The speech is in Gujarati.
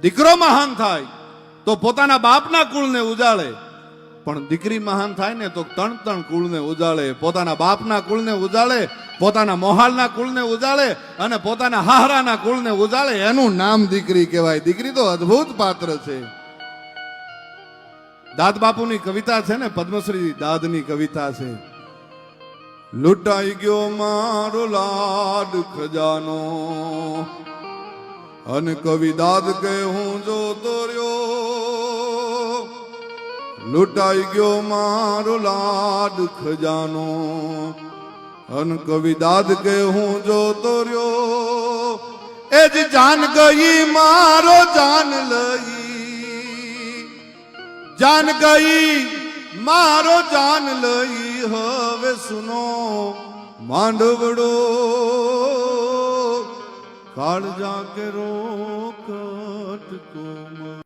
દીકરો મહાન થાય તો પોતાના બાપના કુળને ઉજાળે, પણ દીકરી મહાન થાય ને તો ત્રણ ત્રણ કુળને ઉજાળે. પોતાના બાપના કુળને ઉજાળે, પોતાના મોહાલના કુળને ઉજાળે અને પોતાના હાહરાના કુળને ઉજાળે. એનું નામ દીકરી કહેવાય. દીકરી તો અદ્ભુત પાત્ર છે. દાદ બાપુની કવિતા છે ને, પદ્મશ્રી દાદની કવિતા છે. લૂંટાઈ ગયો મારો લાડ ખજાનો, અન કવિ દાદ કે હું જોતો રહ્યો. લૂંટાઈ ગયો મારો લાડ ખજાનો, અન કવિ દાદ કે હું જોતો રહ્યો. એ જ જાન ગઈ મારો જાન લઈ, જાન ગઈ મારો જાન લઈ. હવે સુનો માંડવડો, કાળજા કે રોકટ કો